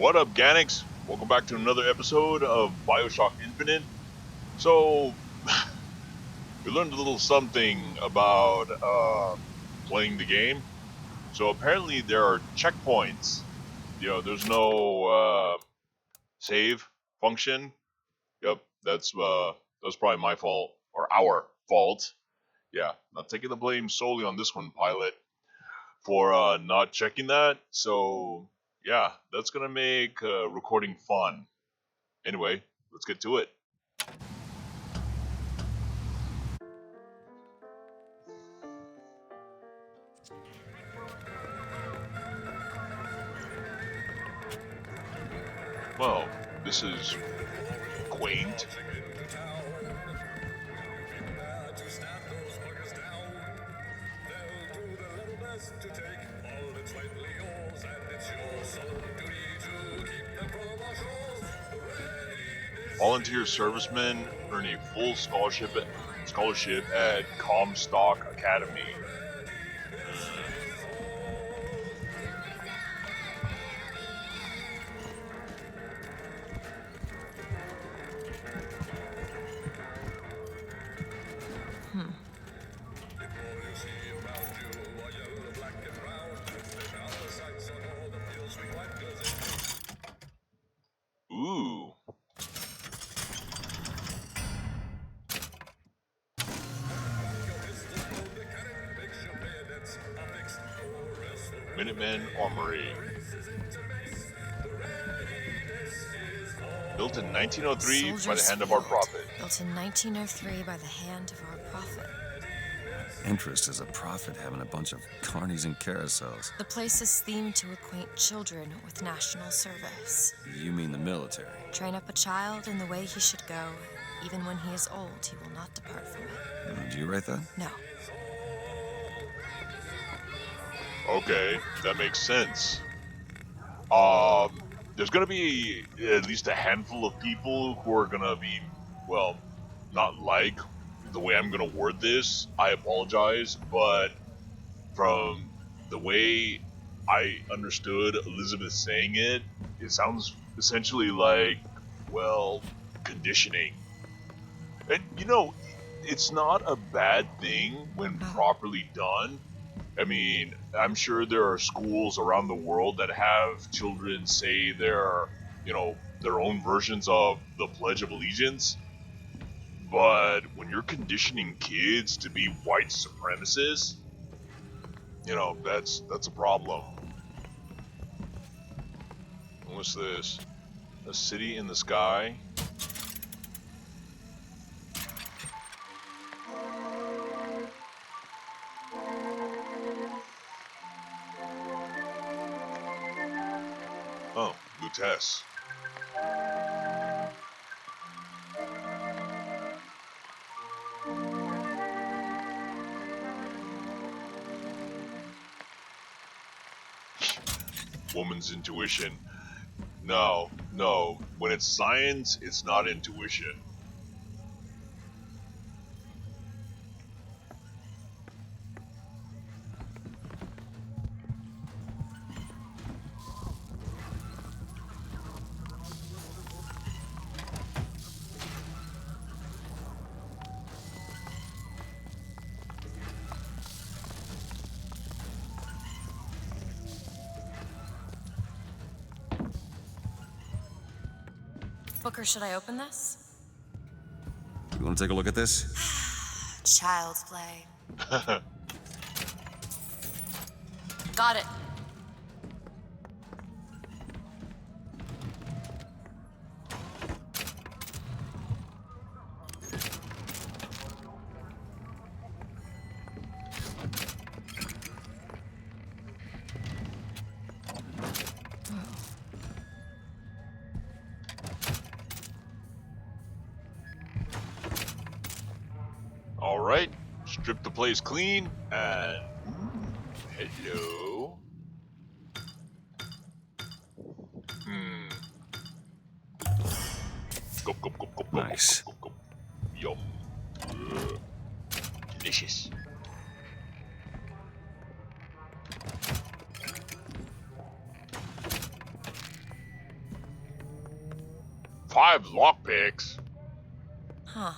What up, Ganics? Welcome back to another episode of Bioshock Infinite. So, we learned a little something about playing the game. So apparently there are checkpoints. There's no save function. Yep, that's probably my fault or our fault. Yeah, not taking the blame solely on this one, pilot, for not checking that. So yeah, that's gonna make recording fun. Anyway, let's get to it. Well, this is quaint. Volunteer servicemen earn a full scholarship at Comstock Academy. Ooh. Minutemen Armory. Built in 1903 by the hand of our prophet. Built in 1903 by the hand of our prophet. Interest as a prophet having a bunch of carnies and carousels. The place is themed to acquaint children with national service. You mean the military? Train up a child in the way he should go. Even when he is old, he will not depart from it. Did you write that? No. Okay, that makes sense. There's gonna be at least a handful of people who are gonna be, well, not like the way I'm gonna word this. I apologize, but from the way I understood Elizabeth saying it, it sounds essentially like, well, conditioning. And it's not a bad thing when properly done. I mean, I'm sure there are schools around the world that have children say their own versions of the Pledge of Allegiance. But when you're conditioning kids to be white supremacists, that's a problem. What's this? A city in the sky? Oh, Lutece. Woman's intuition. No. When it's science, it's not intuition. Booker, should I open this? You want to take a look at this? Child's play. Got it. Alright, strip the place clean, and hello. Gulp, gulp, gulp, gulp, Nice. gulp, gulp, gulp. Yum. Delicious. 5 lockpicks? Huh.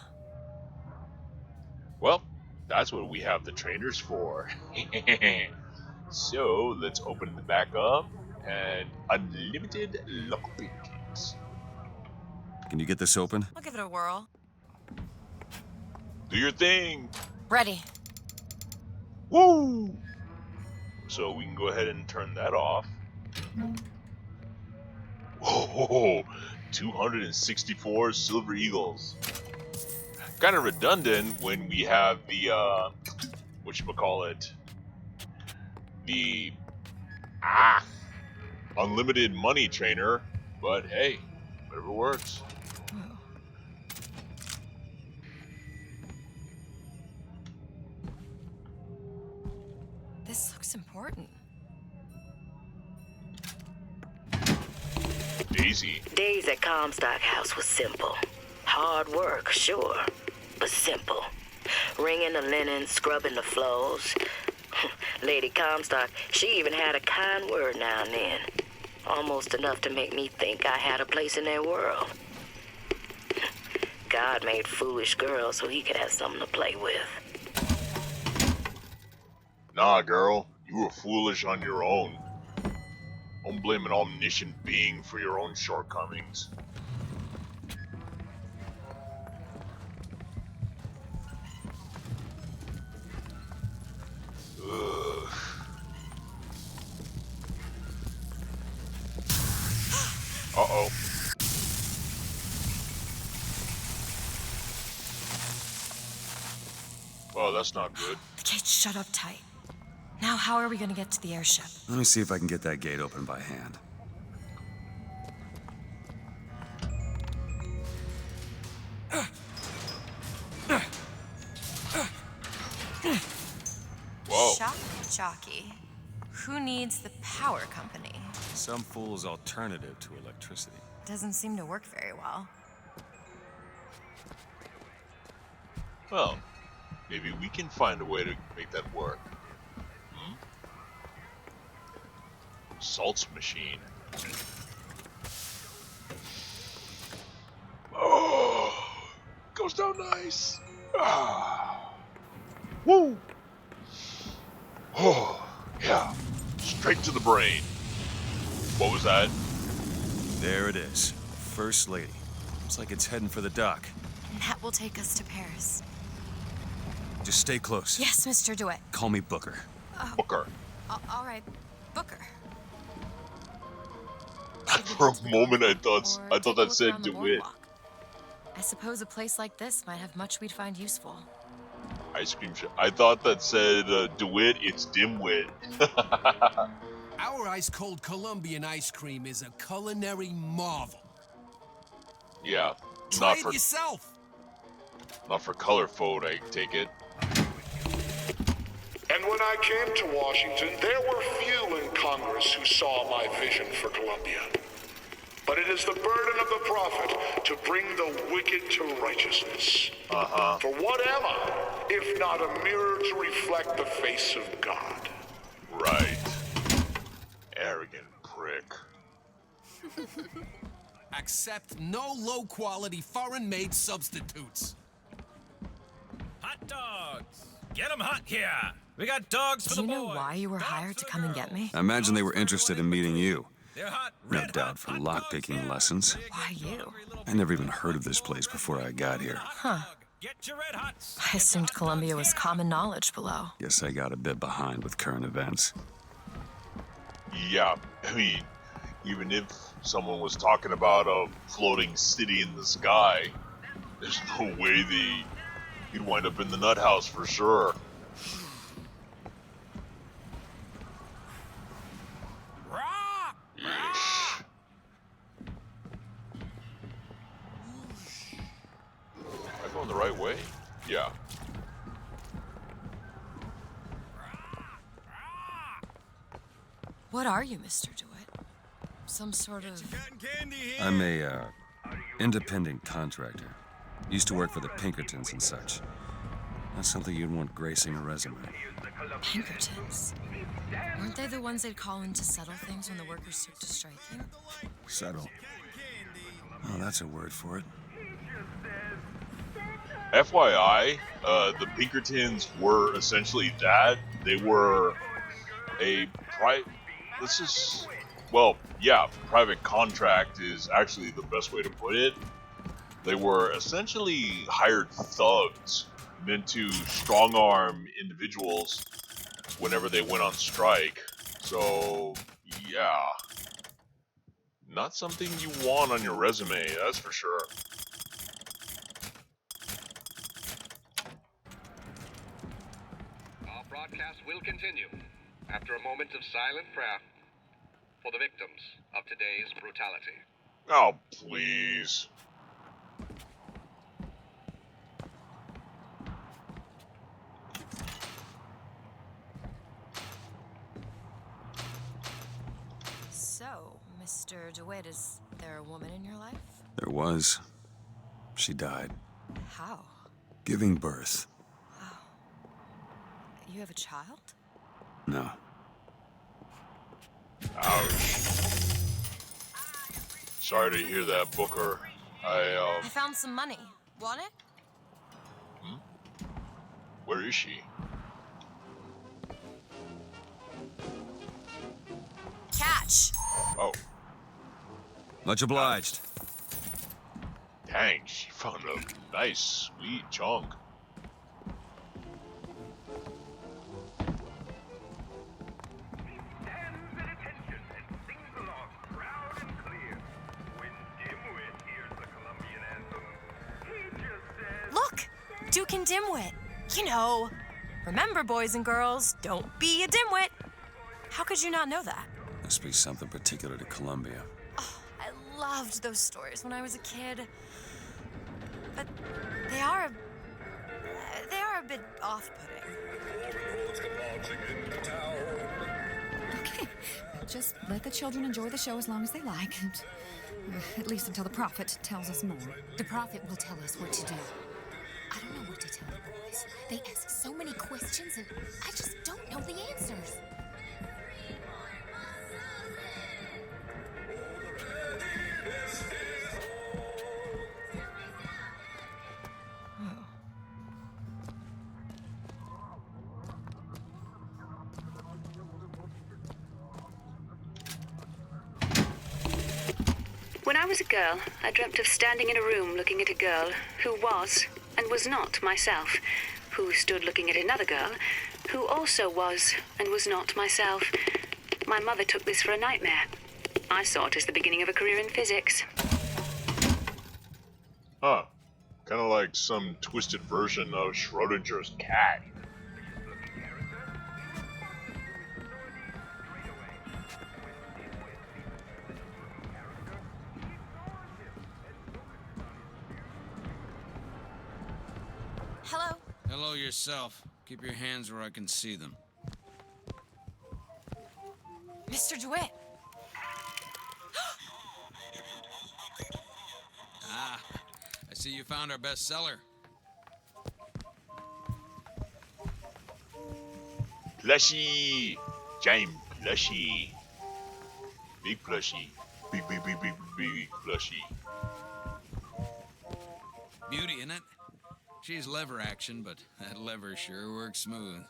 Well, that's what we have the trainers for. So, let's open the back up and unlimited lockpicks. Can you get this open? I'll give it a whirl. Do your thing. Ready. Woo! So we can go ahead and turn that off. Whoa, 264 Silver Eagles. Kind of redundant when we have the, whatchamacallit, the, unlimited money trainer, but hey, whatever works. Whoa. This looks important. Daisy. Days at Comstock House was simple. Hard work, sure, but simple. Wringing the linen, scrubbing the floors. Lady Comstock, she even had a kind word now and then. Almost enough to make me think I had a place in their world. God made foolish girls so he could have something to play with. Nah, girl, you were foolish on your own. Don't blame an omniscient being for your own shortcomings. Ugh. Uh-oh. Well, that's not good. The gate's shut up tight. Now how are we gonna get to the airship? Let me see if I can get that gate open by hand. Whoa. Shocky jockey. Who needs the power company? Some fool's alternative to electricity. Doesn't seem to work very well. Well, maybe we can find a way to make that work. Salts machine. Oh, goes down nice. Ah. Woo. Oh, yeah. Straight to the brain. What was that? There it is. First Lady. Looks like it's heading for the dock. And that will take us to Paris. Just stay close. Yes, Mr. Dewitt. Call me Booker. Booker. All right, Booker. For a moment, I thought that said DeWitt. I suppose a place like this might have much we'd find useful. Ice cream shop. I thought that said DeWitt. It's dimwit. Our ice-cold Colombian ice cream is a culinary marvel. Yeah, Try not it for yourself. not for color photo. I take it. And when I came to Washington, there were few in Congress who saw my vision for Columbia. But it is the burden of the prophet to bring the wicked to righteousness. For what am I, if not a mirror to reflect the face of God? Right. Arrogant prick. Accept no low-quality foreign-made substitutes. Hot dogs! Get 'em hot here! We got dogs for Do the you know boys. why you were Dogs hired for to the come and get girls. me? I imagine they were interested in meeting you. They're hot, No red doubt hot, for hot lock-picking dogs lessons. here. Why you? I never even heard of this place before I got here. Huh. Get your red hots. I assumed Columbia was common knowledge below. Guess I got a bit behind with current events. Yeah, I mean, even if someone was talking about a floating city in the sky, there's no way you'd wind up in the nut house for sure. Rock! Yeesh. Am I going the right way? Yeah. What are you, Mr. Dewitt? Some sort of... Cotton candy here. I'm a, independent contractor. Used to work for the Pinkertons and such. Not something you'd want gracing a resume. Pinkertons. Weren't they the ones they'd call in to settle things when the workers took to striking? Settle. Oh, that's a word for it. FYI, the Pinkertons were essentially that. They were a private contract is actually the best way to put it. They were essentially hired thugs meant to strong arm individuals whenever they went on strike. So, yeah. Not something you want on your resume, that's for sure. Our broadcast will continue after a moment of silent prayer for the victims of today's brutality. Oh, please. So, Mr. DeWitt, is there a woman in your life? There was. She died. How? Giving birth. Wow. You have a child? No. Ouch. Sorry to hear that, Booker. I found some money. Want it? Where is she? Catch! Oh, Much obliged. dang, she found a nice, sweet chunk. Look! Duke and Dimwit. You know. Remember, boys and girls, don't be a dimwit. How could you not know that? Must be something particular to Columbia. Oh, I loved those stories when I was a kid. But they are a bit off-putting. Okay, just let the children enjoy the show as long as they like. At least until the prophet tells us more. The prophet will tell us what to do. I don't know what to tell the boys. They ask so many questions and I just don't know the answers. When I was a girl, I dreamt of standing in a room looking at a girl who was and was not myself, who stood looking at another girl who also was and was not myself. My mother took this for a nightmare. I saw it as the beginning of a career in physics. Huh. Kind of like some twisted version of Schrodinger's cat. Hello? Hello yourself. Keep your hands where I can see them. Mr. DeWitt. Ah, I see you found our bestseller. Plushie! Giant plushie. Big plushie. Big plushie. Beauty, isn't it? She's lever action, but that lever sure works smooth.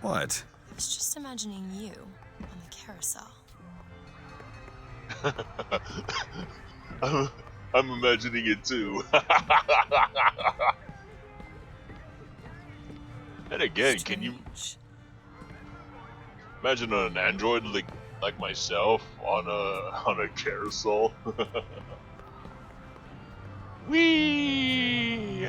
What? I was just imagining you on the carousel. I'm imagining it too. And again, can you imagine an android like myself on a carousel? Whee!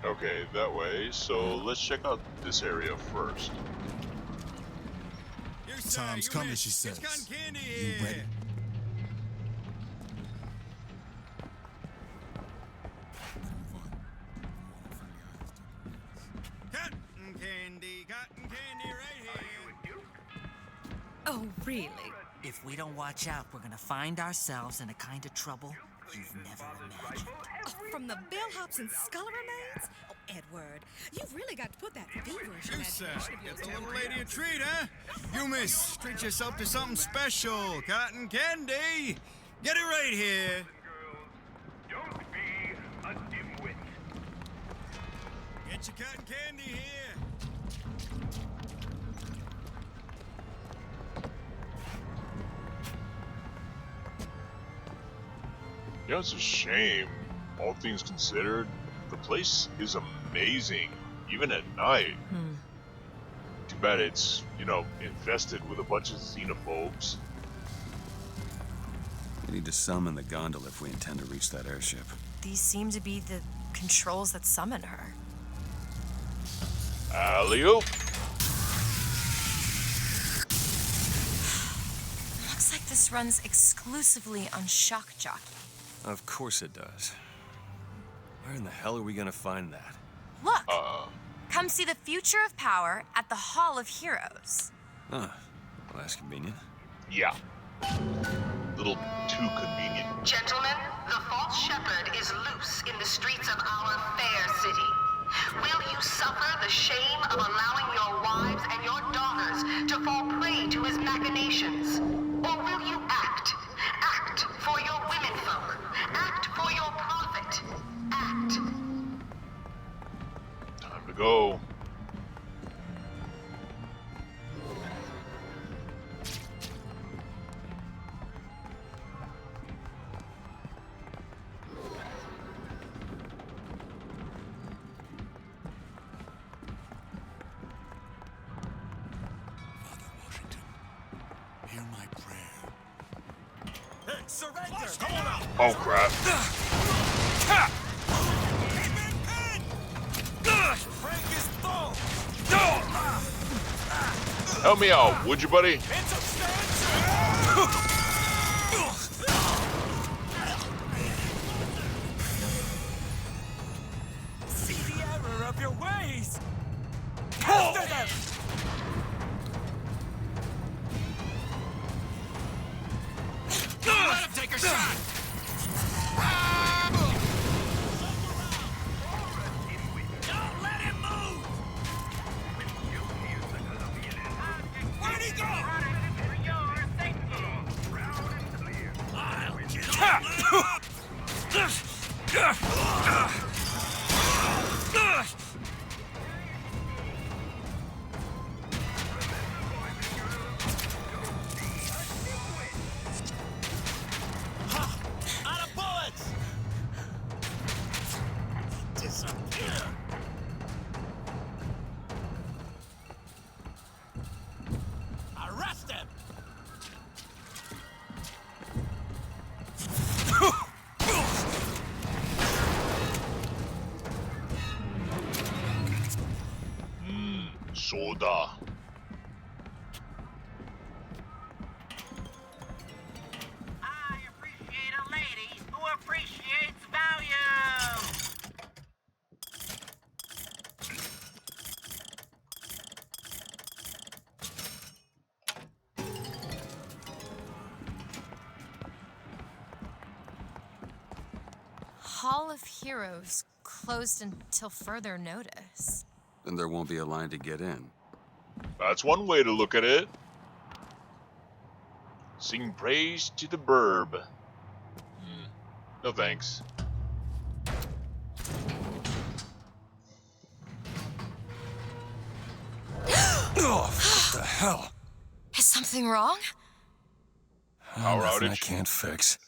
Okay, that way. So let's check out this area first. Time's coming, she says. You ready? Cotton candy right here. Oh, really? If we don't watch out, we're gonna find ourselves in a kind of trouble you've never imagined. Oh, from the bellhops and scullery maids? Oh, Edward, you've really got to put that feverish imagination of yours Get the to little work. lady a treat, huh? You miss, treat yourself to something special. Cotton candy. Get it right here. Don't be a dimwit. Get your cotton candy here. You know, it's a shame. All things considered, the place is amazing, even at night. Too bad it's, you know, infested with a bunch of xenophobes. We need to summon the gondola if we intend to reach that airship. These seem to be the controls that summon her. Alley-oop! Looks like this runs exclusively on shock jockey. Of course it does. Where in the hell are we gonna find that? Look! Come see the future of power at the Hall of Heroes. Huh. Well, that's convenient. Yeah. Little too convenient. Gentlemen, the false shepherd is loose in the streets of our fair city. Will you suffer the shame of allowing your wives and your daughters to fall prey to his machinations? Or will you act? Act for your womenfolk. Act for your prophet. Act. Time to go. Father Washington, hear my prayer. Hey, surrender! Come on out! Oh crap. Frank is full! Help me out, would you, buddy? It's substantial! See the error of your ways! After them! Let him take a shot! Don't let him move! Where'd he go? I'll out of bullets! Disappear! Arrest him! Soda. I appreciate a lady who appreciates value! Hall of Heroes closed until further notice. Then there won't be a line to get in. That's one way to look at it. Sing praise to the burb. No thanks. Oh, what the hell? Is something wrong? Power Nothing I outage. can't fix.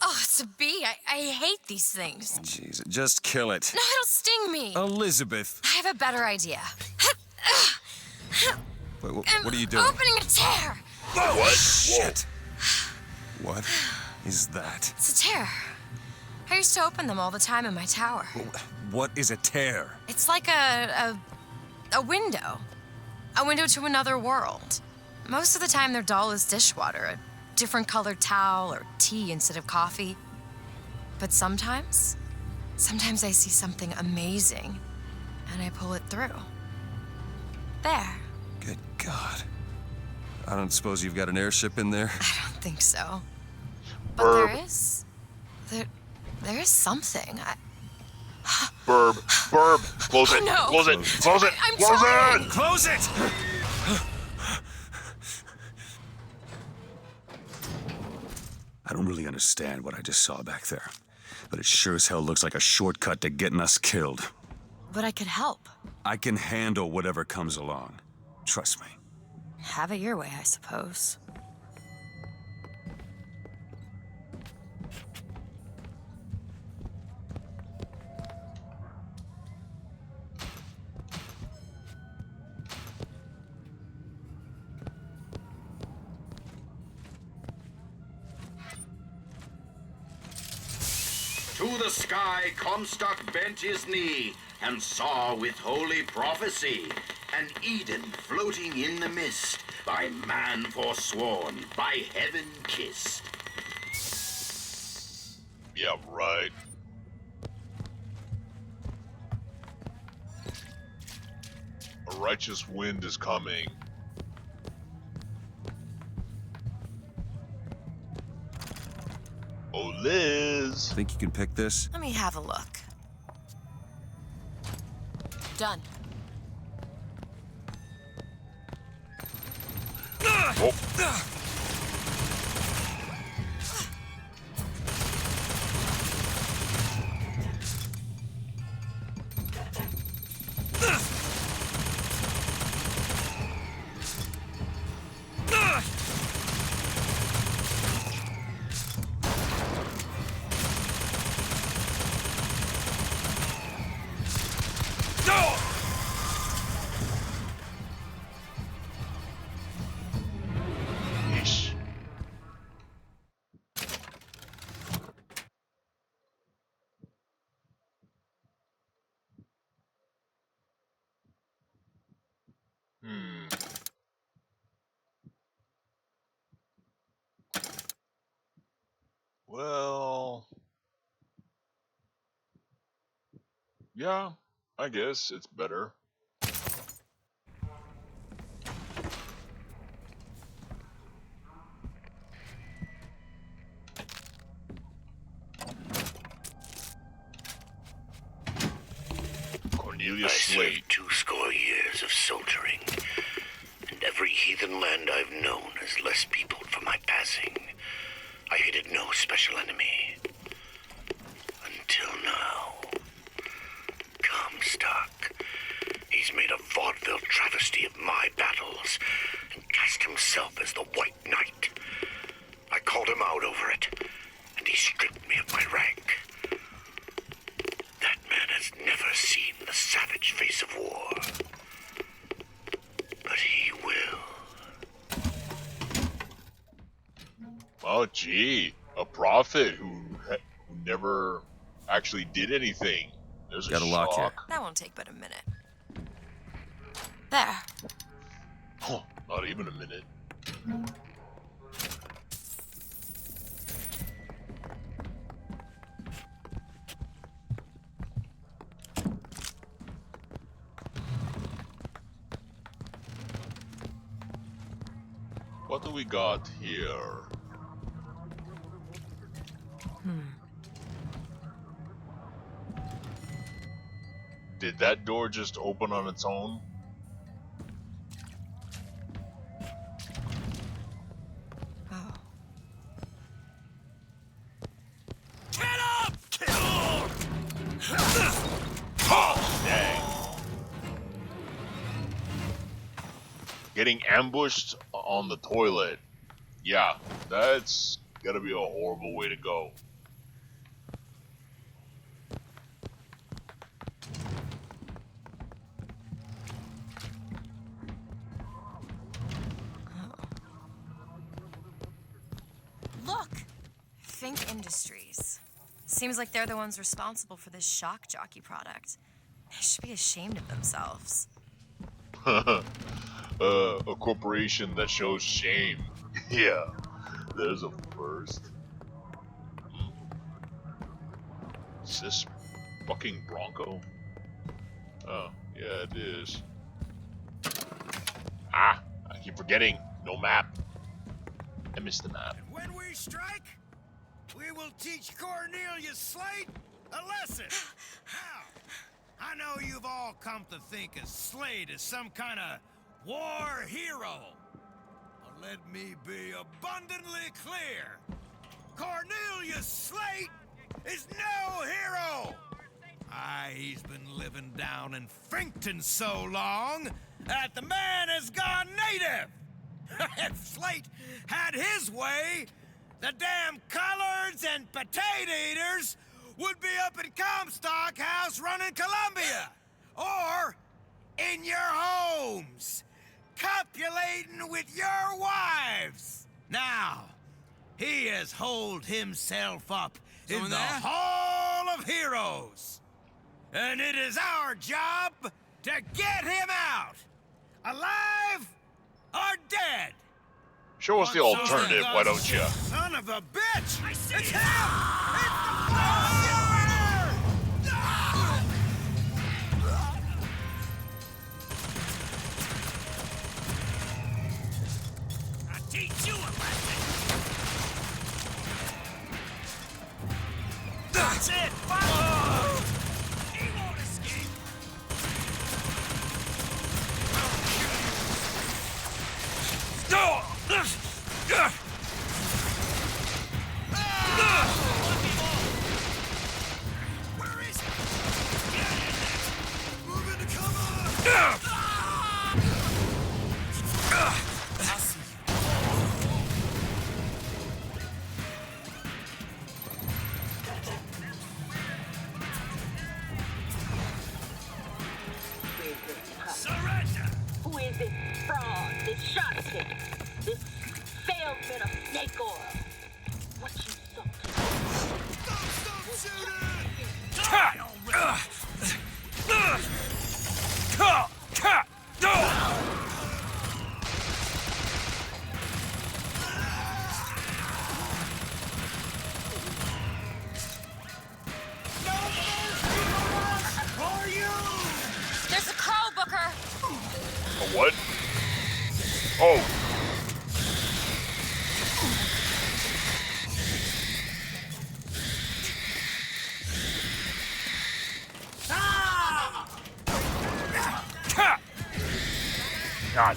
Oh, it's a bee? Gee, I hate these things. Jeez, just kill it. No, it'll sting me. Elizabeth. I have a better idea. Wait, what are you doing? Opening a tear. What? Shit. What is that? It's a tear. I used to open them all the time in my tower. What is a tear? It's like a window. A window to another world. Most of the time, they're dull as dishwater, a different colored towel or tea instead of coffee. But sometimes I see something amazing, and I pull it through. There. Good God. I don't suppose you've got an airship in there? I don't think so. But there is something. Burb. Close it. No. Close it. Close it. I'm Close trying. it. Close it! I don't really understand what I just saw back there, but it sure as hell looks like a shortcut to getting us killed. But I could help. I can handle whatever comes along. Trust me. Have it your way, I suppose. To the sky Comstock bent his knee, and saw with holy prophecy an Eden floating in the mist, by man forsworn, by heaven kissed. Yeah, right. A righteous wind is coming. Oh, Liz. Think you can pick this? Let me have a look. Done. Oh. Well, yeah, I guess it's better. Cornelius Slade. 200 years of soldiering, and every heathen land I've known has less peopled for my passing. I hated no special enemy. Until now. Comstock. He's made a vaudeville travesty of my battles and cast himself as the White Knight. I called him out over it, and he stripped me of my rank. That man has never seen the savage face of war. But he will. Oh, gee, a prophet who never actually did anything. There's Got a lock shock. here. That won't take but a minute. There. Huh, not even a minute. What do we got here? Did that door just open on its own? Oh. Oh, dang. Getting ambushed on the toilet. Yeah, that's gotta be a horrible way to go. Industries. Seems like they're the ones responsible for this shock jockey product. They should be ashamed of themselves. A corporation that shows shame. Yeah, there's a first. Is this fucking Bronco? Oh, yeah, it is. Ah, I keep forgetting. No map. I missed the map. And when we strike, we will teach Cornelius Slate a lesson. How? I know you've all come to think of Slate as some kind of war hero. But let me be abundantly clear. Cornelius Slate is no hero. He's been living down in Frankton so long that the man has gone native. If Slate had his way, the damn collards and potato eaters would be up in Comstock House running Columbia. Or in your homes, copulating with your wives. Now, he has holed himself up in the Hall of Heroes. And it is our job to get him out, alive or dead. Show us the alternative, why don't you? Son of a bitch! It's him! It's the I'll teach you a lesson. That's it! Follow! He won't escape! Where is he? Get in there! Move into cover! I'll see you. Surrender! Who is this fraud, this charlatan, this salesman of snake oil? What you thought? Stop shooting! There's a crow, Booker! A what? Oh. God.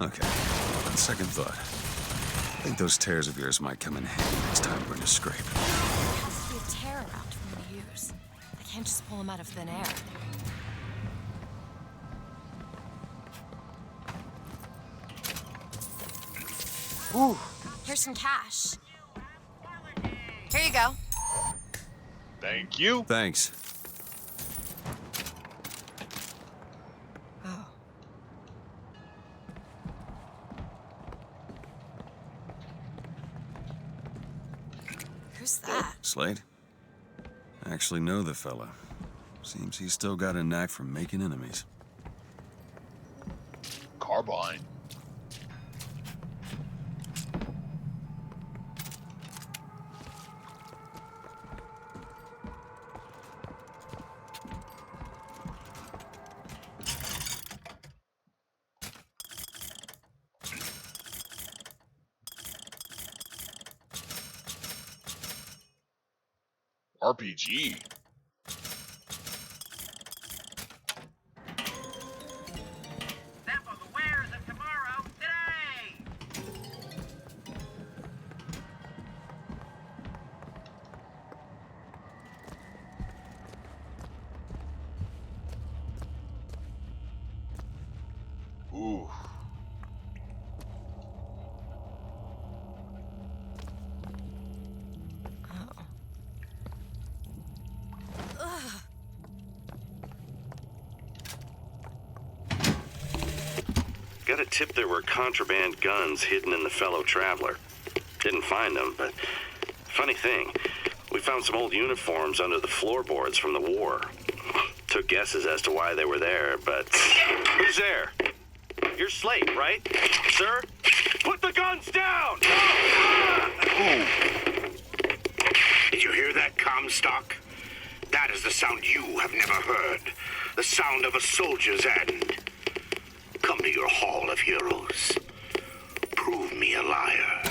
Okay, on second thought, I think those tears of yours might come in handy next time we're in a scrape. There has to be a tear around for me to use. I can't just pull them out of thin air. Ooh. Here's some cash. Here you go. Thank you. Thanks. Oh. Who's that? Slade? I actually know the fella. Seems he's still got a knack for making enemies. Carbine. RPG. Sample the wares of tomorrow today. Ooh. Got a tip there were contraband guns hidden in the fellow traveler. Didn't find them, but funny thing, we found some old uniforms under the floorboards from the war. Took guesses as to why they were there, but... Who's there? You're Slate, right? Sir? Put the guns down! Did you hear that, Comstock? That is the sound you have never heard. The sound of a soldier's end. Come to your Hall of Heroes. Prove me a liar.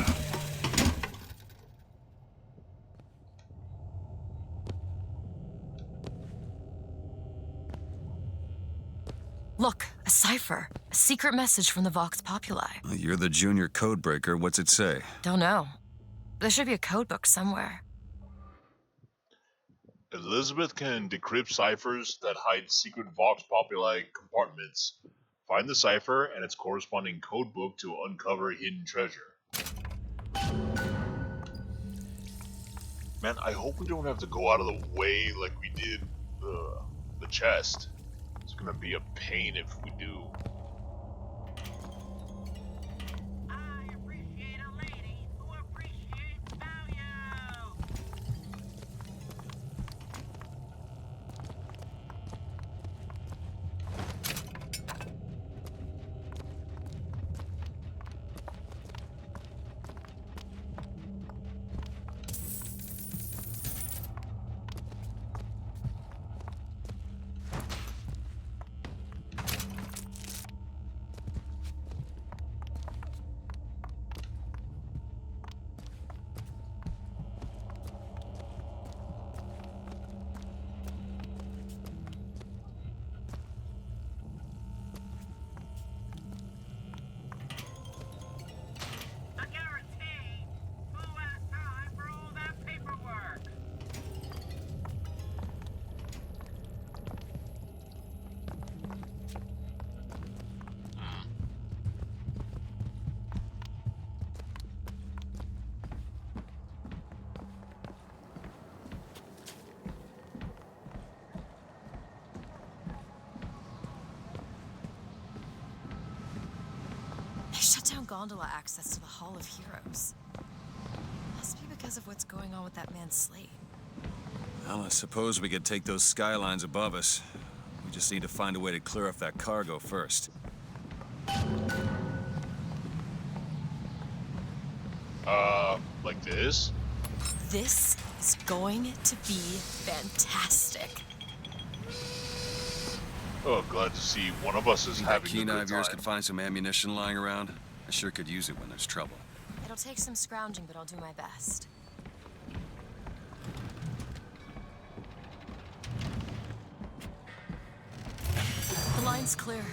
Look, a cipher. A secret message from the Vox Populi. Well, you're the junior codebreaker. What's it say? Don't know. There should be a code book somewhere. Elizabeth can decrypt ciphers that hide secret Vox Populi compartments. Find the cipher and its corresponding code book to uncover hidden treasure. Man, I hope we don't have to go out of the way like we did the chest. It's gonna be a pain if we do. I appreciate a lady who appreciates value. A guarantee. Who has time for all that paperwork? They shut down gondola access to the Hall of Heroes. Must be because of what's going on with that man Slate. Well, I suppose we could take those skylines above us. We just need to find a way to clear off that cargo first. Like this? This is going to be fantastic. Oh, glad to see one of us is That having a keen eye good of yours time. could find some ammunition lying around. I sure could use it when there's trouble. It'll take some scrounging, but I'll do my best. The line's clear.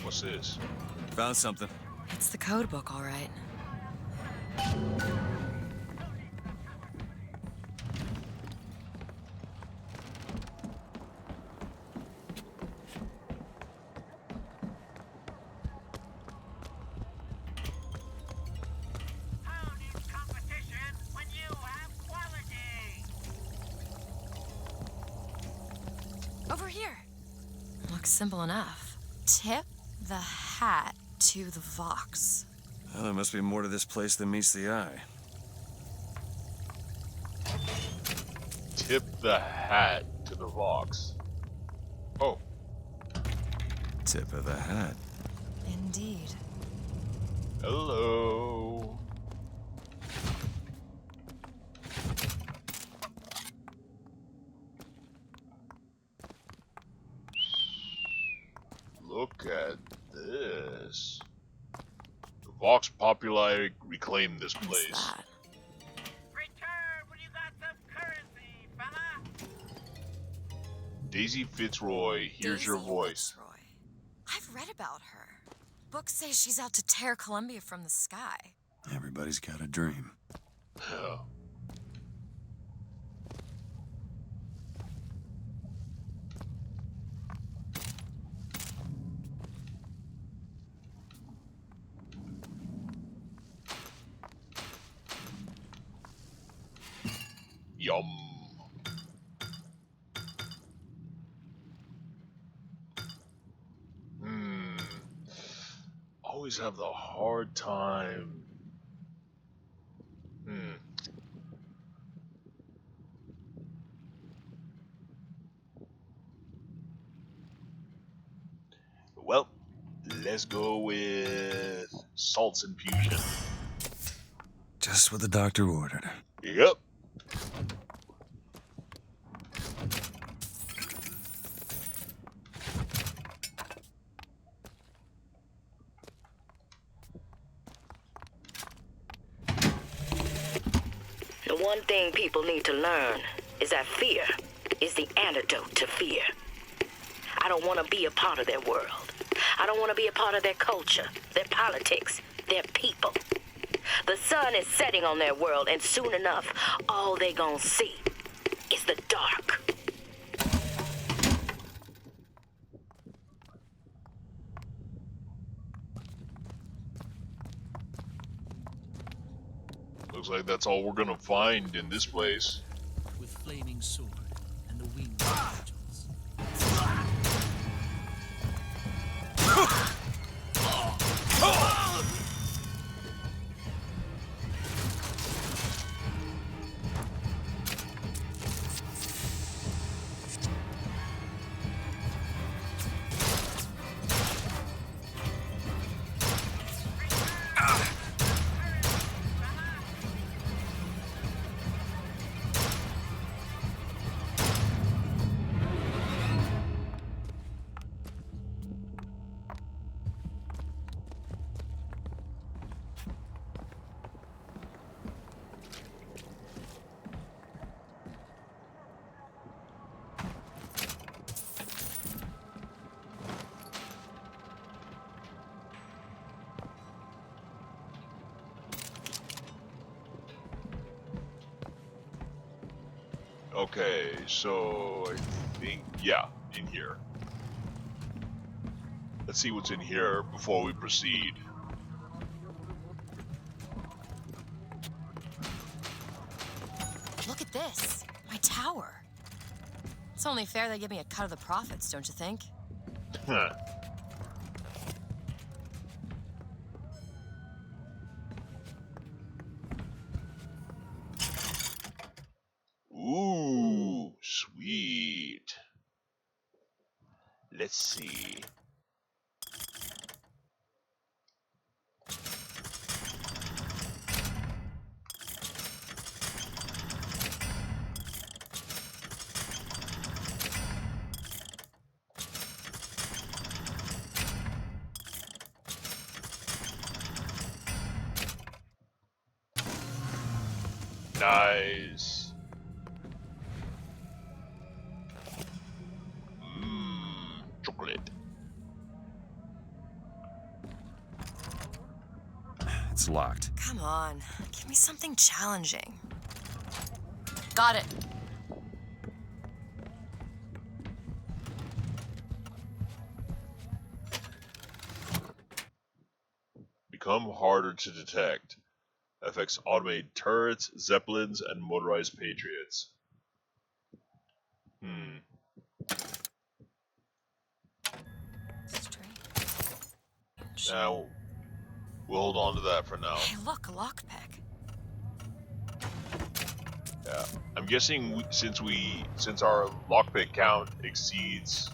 What's this? Found something. It's the code book, all right. How needs competition when you have quality? Over here. Looks simple enough. Tip the hat to the Vox. Well, there must be more to this place than meets the eye. Tip the hat to the Vox. Oh. Tip of the hat. Indeed. Hello. Look at this. The Vox Populi reclaimed this place. Return when you got some currency, fella. Daisy Fitzroy, here's your Daisy voice. Fitzroy. I've read about her. Books say she's out to tear Columbia from the sky. Everybody's got a dream. Yeah. always have the hard time. Well, let's go with salts infusion. Just what the doctor ordered. Yep. The one thing people need to learn is that fear is the antidote to fear. I don't want to be a part of their world. I don't want to be a part of their culture, their politics, their people. The sun is setting on their world, and soon enough, all they gonna see is the dark. Looks like that's all we're gonna find in this place. With flaming sword and the wings of angels. Okay, so I think, yeah, in here. Let's see what's in here before we proceed. Look at this. My tower. It's only fair they give me a cut of the profits, don't you think? Huh. Ooh, sweet. Let's see. Nice. Chocolate. It's locked. Come on, give me something challenging. Got it. Become harder to detect. Affects automated turrets, zeppelins, and motorized patriots. Now, we'll hold on to that for now. Hey, look, a lockpick. Yeah, I'm guessing since our lockpick count exceeds,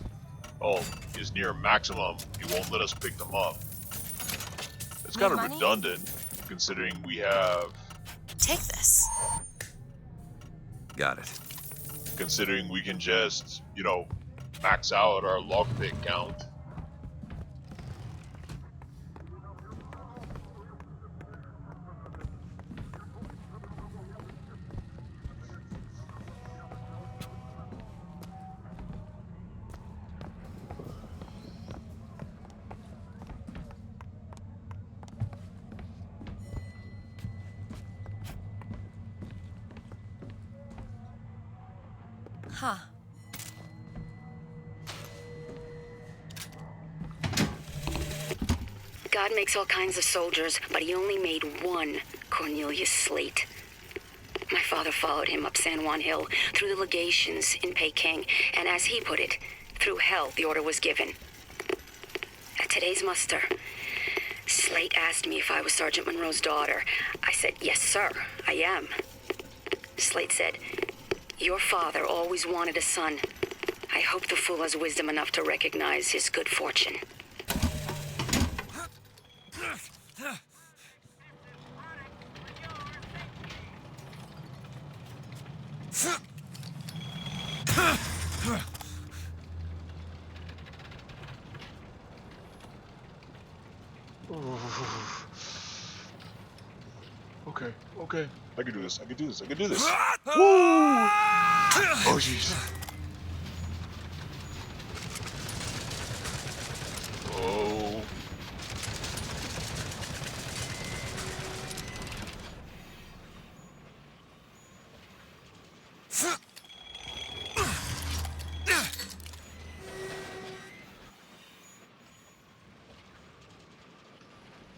is near maximum, he won't let us pick them up. It's kind of redundant, considering we have. Take this. Got it. Considering we can just, max out our lockpick count. Huh. God makes all kinds of soldiers, but he only made one Cornelius Slate. My father followed him up San Juan Hill, through the legations in Peking, and as he put it, through hell the order was given. At today's muster, Slate asked me if I was Sergeant Monroe's daughter. I said, yes, sir, I am. Slate said, your father always wanted a son. I hope the fool has wisdom enough to recognize his good fortune. Okay, okay. I can do this. I can do this. I can do this. Woo! Oh, jeez. Oh.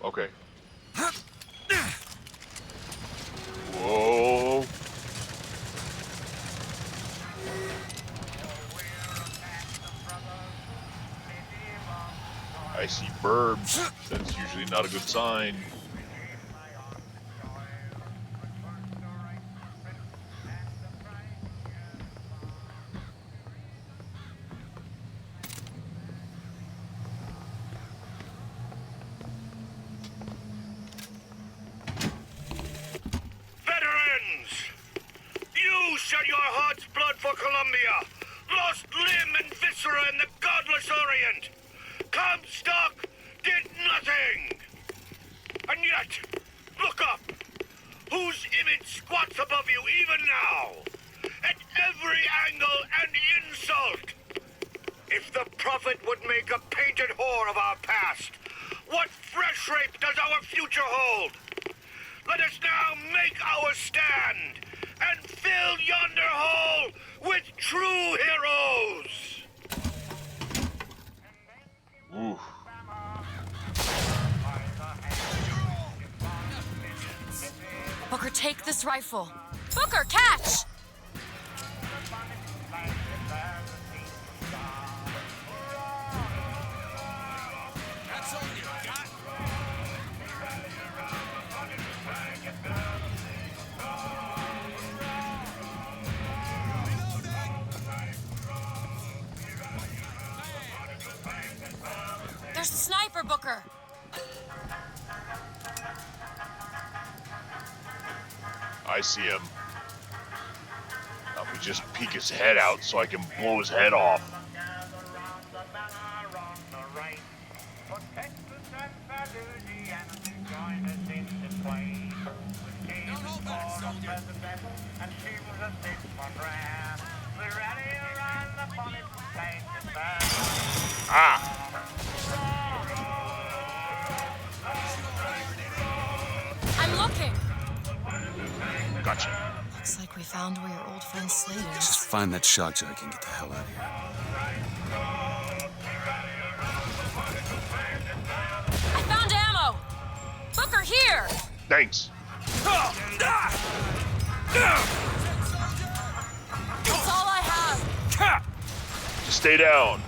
Okay. Whoa. I see burbs. That's usually not a good sign. Veterans! You shed your heart's blood for Columbia, lost limb and viscera in the godless Orient. Comstock did nothing! And yet, look up! Whose image squats above you even now? At every angle and insult! If the prophet would make a painted whore of our past, what fresh rape does our future hold? Let us now make our stand and fill yonder hole with true heroes! Ooh. Booker, take this rifle. Booker, catch! That's all you got? There's a sniper, Booker. I see him. Let me just peek his head out so I can blow his head off. Ah! I'm looking. Gotcha. Looks like we found where your old friend Slate is. Just find that shock jock and get the hell out of here. I found ammo. Booker, here. Thanks. That's all I have. Just stay down.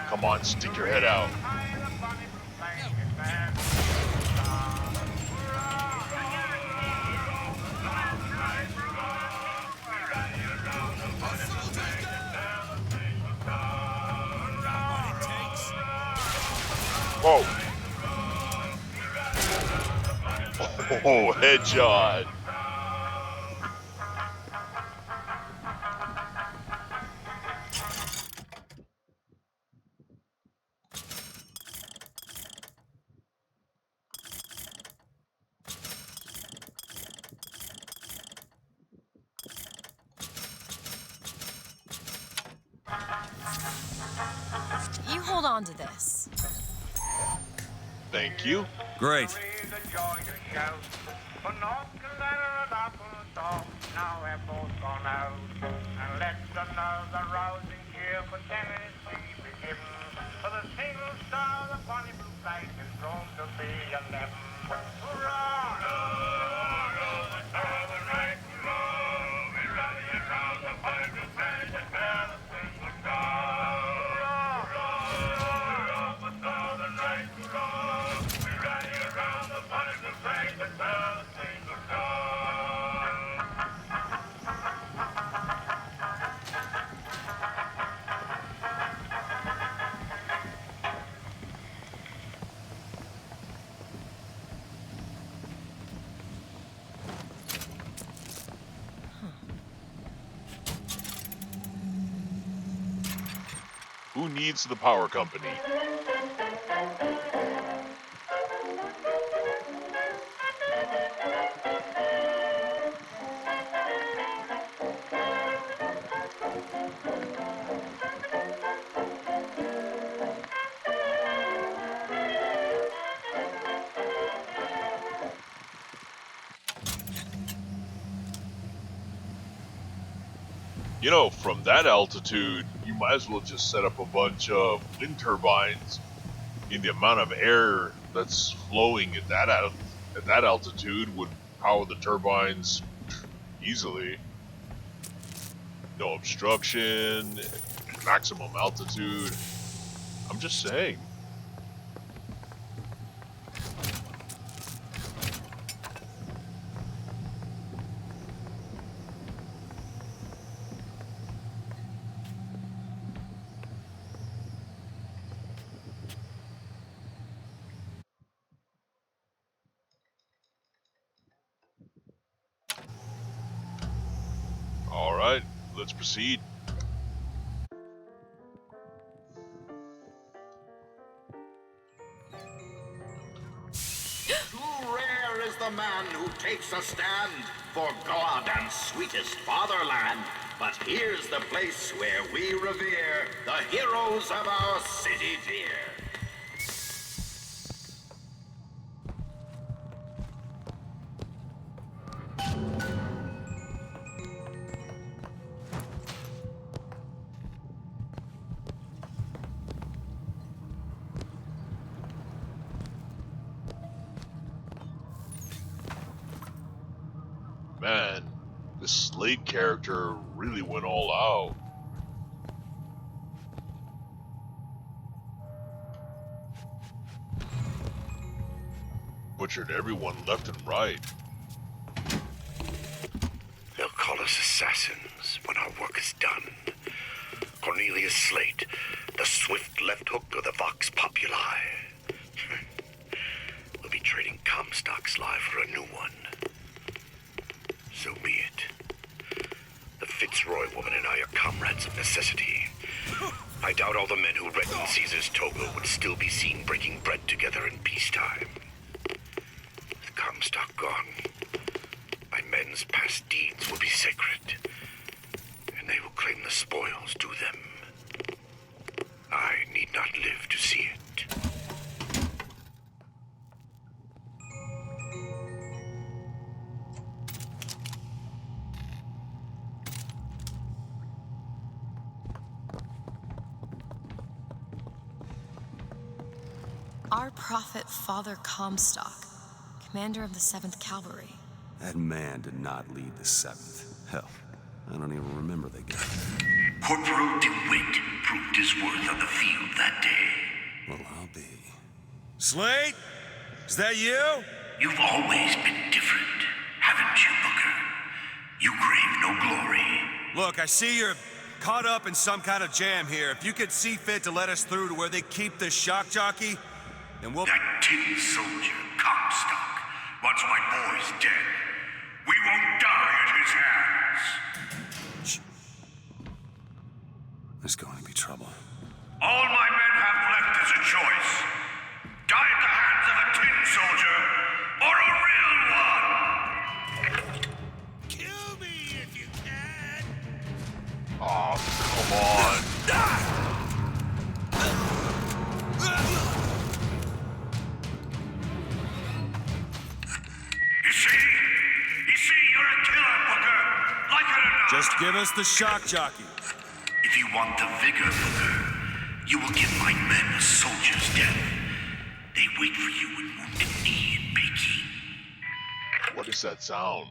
Come on, stick your head out. Whoa. Oh, headshot. You hold on to this. Thank you. Great. Now we're both gone out, and let another rousing cheer for Tennessee begin. For the single star, the bonny blue flag is grown to be 11. Hurrah! needs the power company. You know, from that altitude, you might as well just set up a bunch of wind turbines. In the amount of air that's flowing at that altitude would power the turbines easily. No obstruction, maximum altitude. I'm just saying. Alright, let's proceed. Too rare is the man who takes a stand for God and sweetest fatherland. But here's the place where we revere the heroes of our city dear. Man, the Slate character really went all out. Butchered everyone left and right. They'll call us assassins when our work is done. Cornelius Slate, the swift left hook of the Vox Populi. We'll be trading Comstock's life for a new one. So be it. The Fitzroy woman and I are comrades of necessity. I doubt all the men who read in Caesar's toga would still be seen breaking bread together in peacetime. With Comstock gone, my men's past deeds will be sacred, and they will claim the spoils due them. I need not live to see it. Our prophet, Father Comstock, commander of the 7th Cavalry. That man did not lead the 7th. Hell, I don't even remember the guy. Corporal DeWitt proved his worth on the field that day. Well, I'll be. Slate? Is that you? You've always been different, haven't you, Booker? You crave no glory. Look, I see you're caught up in some kind of jam here. If you could see fit to let us through to where they keep the shock jockey, then we'll... That tin soldier, Comstock, once my boy's dead. We won't die at his hands. There's going to be trouble. All my men have left is a choice. Die at the hands of a tin soldier, or a real one! Kill me if you can! Oh, come on. You see, you're a killer, Booker. Like it or not. Just give us the shock jockey. If you want the vigor, Booker, you will give my men a soldier's death. They wait for you in Wounded Knee in Peking. What is that sound?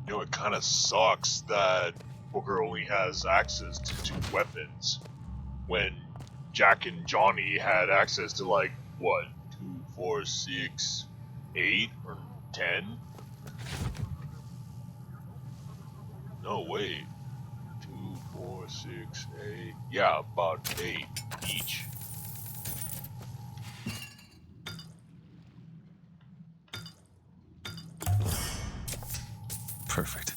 You know, it kind of sucks that Booker only has access to 2 weapons when Jack and Johnny had access to, like, what, 2 4, 6, 8, or 10? No, wait. 2, 4, 6, 8. Yeah, about 8 each. Perfect.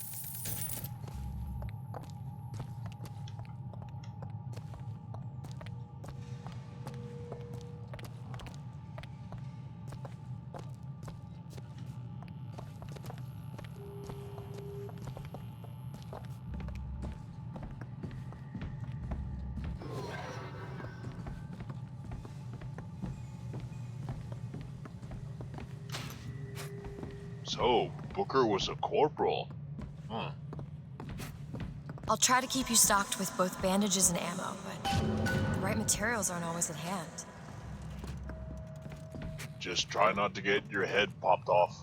So, Booker was a corporal. Huh. I'll try to keep you stocked with both bandages and ammo, but the right materials aren't always at hand. Just try not to get your head popped off.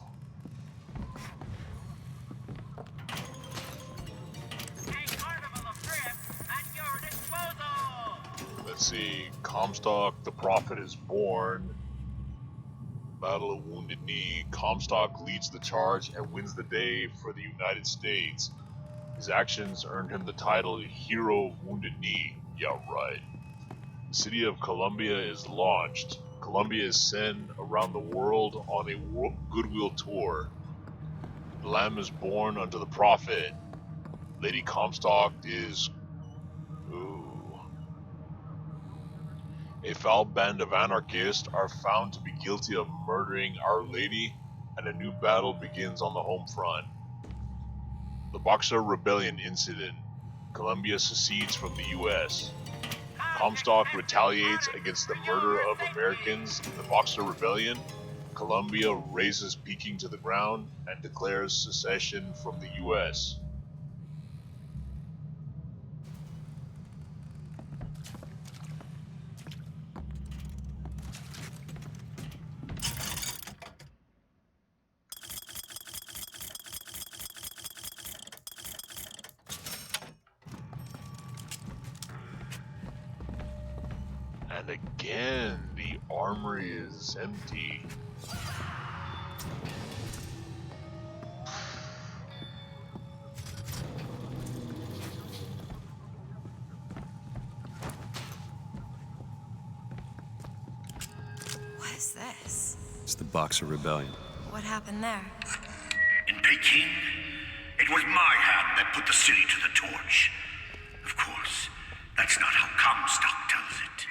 Let's see. Comstock, the Prophet is born. Battle of Wounded Knee. Comstock leads the charge and wins the day for the United States. His actions earned him the title Hero of Wounded Knee. Yeah, right. The city of Columbia is launched. Columbia is sent around the world on a goodwill tour. The Lamb is born unto the Prophet. Lady Comstock is... Ooh. A foul band of anarchists are found to be guilty of murdering Our Lady, and a new battle begins on the home front. The Boxer Rebellion incident. Columbia secedes from the U.S. Comstock retaliates against the murder of Americans in the Boxer Rebellion. Columbia razes Peking to the ground and declares secession from the U.S. And again, the armory is empty. What is this? It's the Boxer Rebellion. What happened there? In Peking, it was my hand that put the city to the torch. Of course, that's not how Comstock tells it.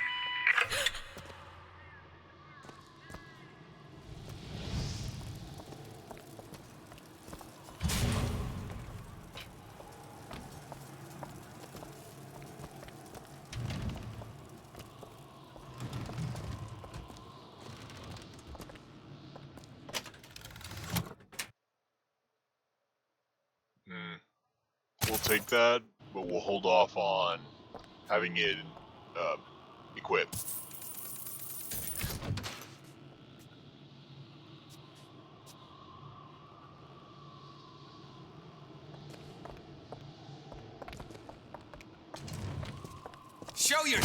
We'll take that, but we'll hold off on having it equipped. Show your...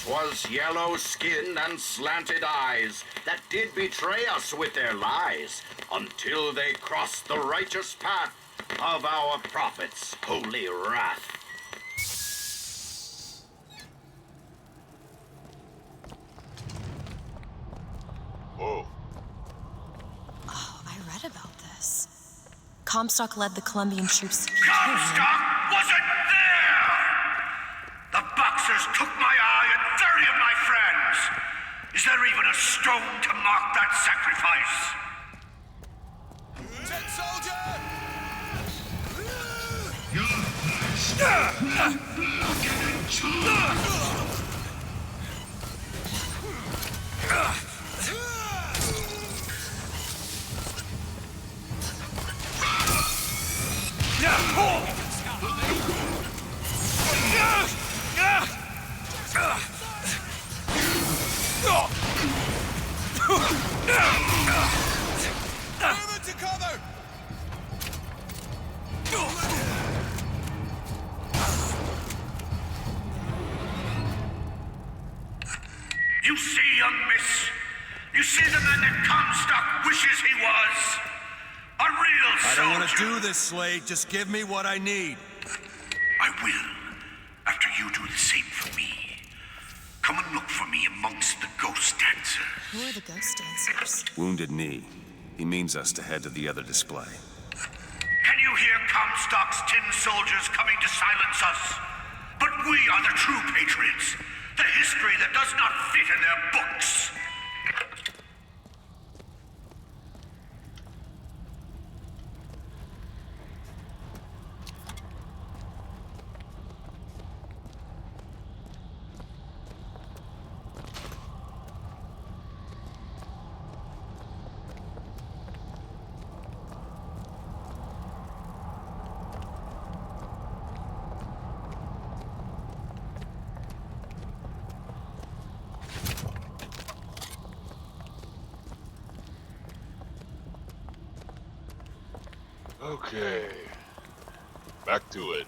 Was yellow skin and slanted eyes that did betray us with their lies until they crossed the righteous path of our prophet's holy wrath. Whoa. Oh, I read about this. Comstock led the Colombian troops to Peking. Comstock wasn't there! The Boxers took my eye and 30 of my friends! Is there even a stone to mark that sacrifice? Tin soldier! Move into cover! You see, young miss? You see the man that Comstock wishes he was? A real soldier. I don't want to do this, Slade. Just give me what I need. I will, after you do the same for me. Come and look for me amongst the ghost dancers. Who are the ghost dancers? Wounded knee. He means us to head to the other display. Can you hear Comstock's tin soldiers coming to silence us? But we are the true patriots. The history that does not fit in their books. Okay. Back to it.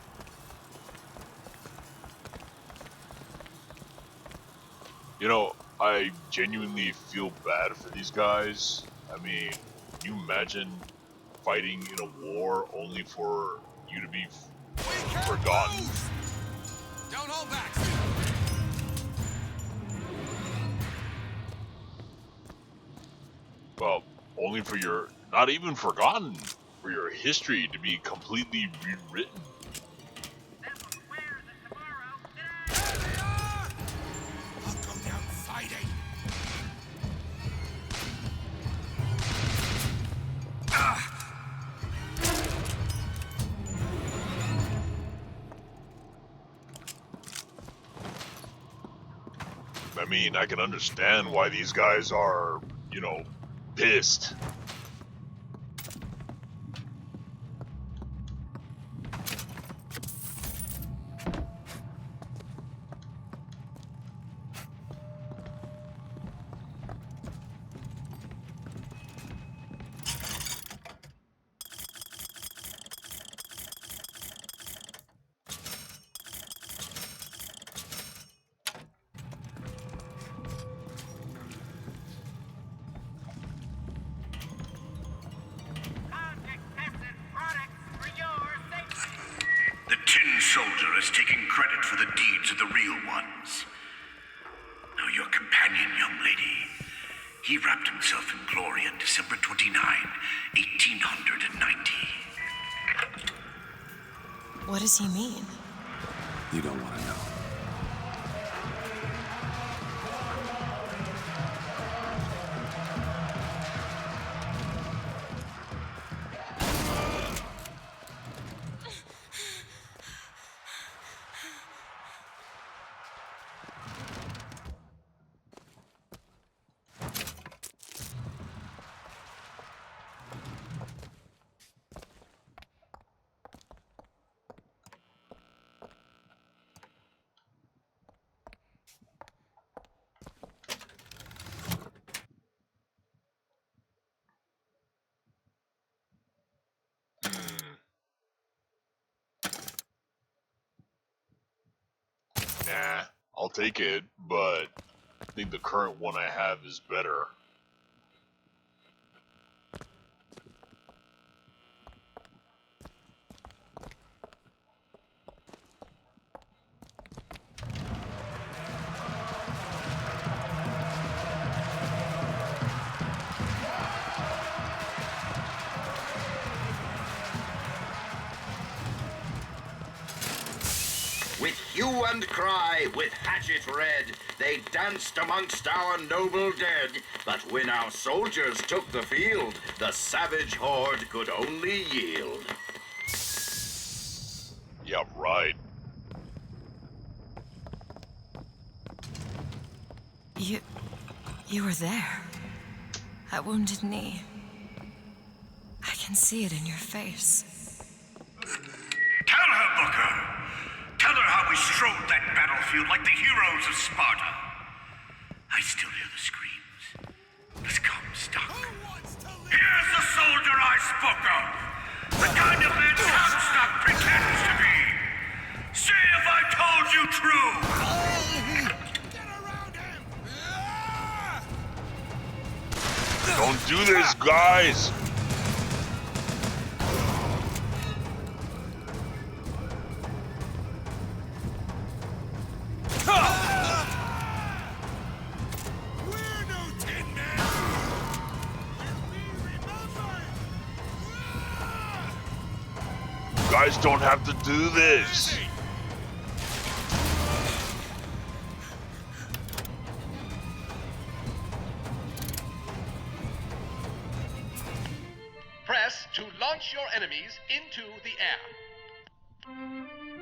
You know, I genuinely feel bad for these guys. I mean, can you imagine fighting in a war only for you to be forgotten? Don't hold back! Well, only for your... not even forgotten. For your history to be completely rewritten. I'll go down fighting. I mean, I can understand why these guys are, you know, pissed. The tin soldier is taking credit for the deeds of the real ones. Now your companion, young lady, he wrapped himself in glory on December 29, 1890. What does he mean? You don't want to know. Nah, I'll take it, but I think the current one I have is better. With hue and cry, with hatchet red, they danced amongst our noble dead. But when our soldiers took the field, the savage horde could only yield. Yeah, right. You were there. At Wounded Knee. I can see it in your face. Tell her, Booker! Tell her how we strode that battlefield like the heroes of Sparta. I still hear the screams as Comstock do this, guys! You guys don't have to do this! Press to launch your enemies into the air.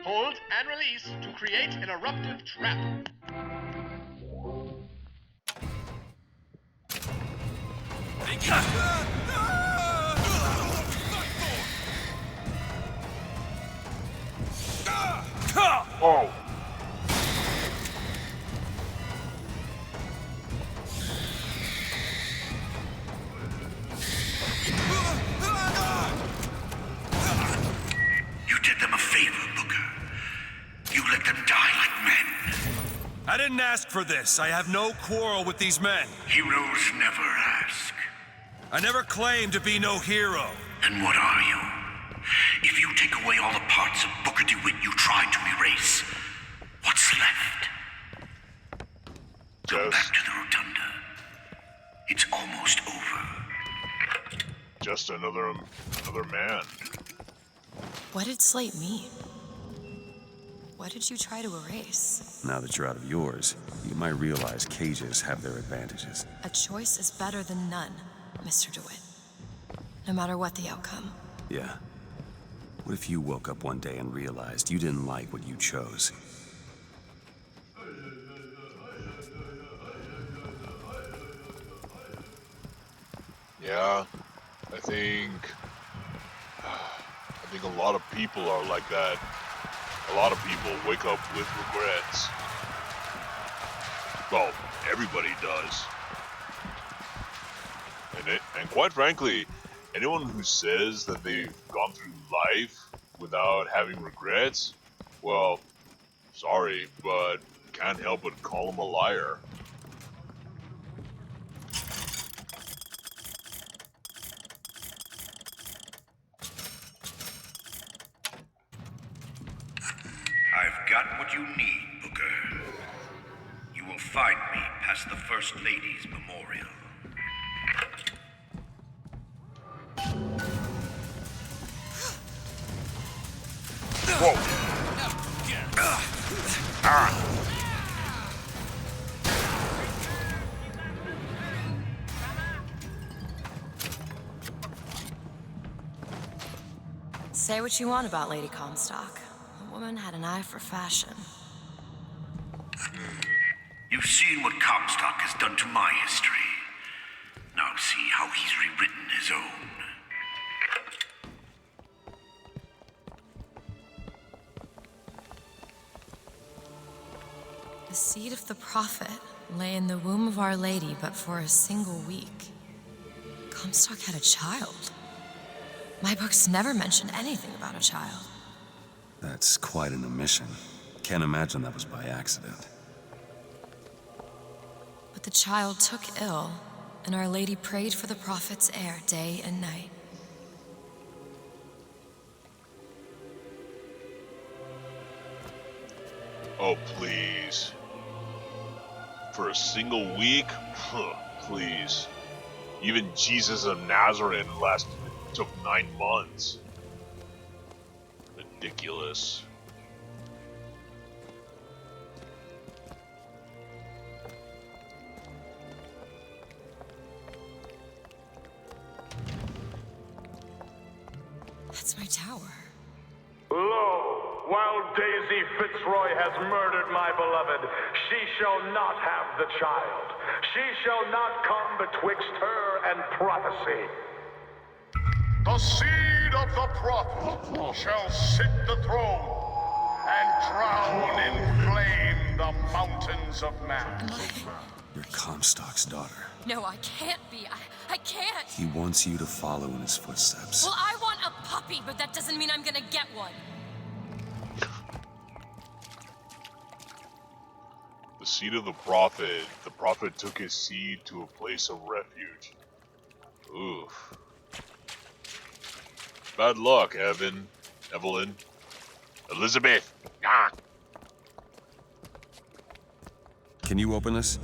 Hold and release to create an eruptive trap. Oh! You did them a favor, Booker. You let them die like men. I didn't ask for this. I have no quarrel with these men. Heroes never ask. I never claimed to be no hero. Then what are you? If you take away all the parts of Booker Dewitt you tried to erase, what's left? Come back to the rotunda. It's almost over. Just another man. What did Slate mean? What did you try to erase? Now that you're out of yours, you might realize cages have their advantages. A choice is better than none, Mr. DeWitt. No matter what the outcome. Yeah. What if you woke up one day and realized you didn't like what you chose? Yeah, I think a lot of people are like that. A lot of people wake up with regrets. Well, everybody does. And quite frankly, anyone who says that they've gone through life without having regrets, well, sorry, but can't help but call them a liar. I've got what you need, Booker. You will find me past the First Lady's memorial. Whoa! Say what you want about Lady Comstock. The woman had an eye for fashion. You've seen what Comstock has done to my history. Now see how he's rewritten his own. The seed of the prophet lay in the womb of Our Lady, but for a single week. Comstock had a child. My books never mentioned anything about a child. That's quite an omission. Can't imagine that was by accident. But the child took ill, and Our Lady prayed for the prophet's heir day and night. Oh, please. For a single week? Huh, please. Even Jesus of Nazareth took 9 months. Ridiculous. That's my tower. Lo, while Daisy Fitzroy has murdered my beloved, she shall not have the child. She shall not come betwixt her and prophecy. The seed of the prophet shall sit the throne and drown in flame the mountains of man. You're Comstock's daughter. No, I can't be. I can't. He wants you to follow in his footsteps. Well, I want a puppy, but that doesn't mean I'm gonna get one. The seed of the prophet. The prophet took his seed to a place of refuge. Bad luck, Evan, Evelyn, Elizabeth. Ah. Can you open this?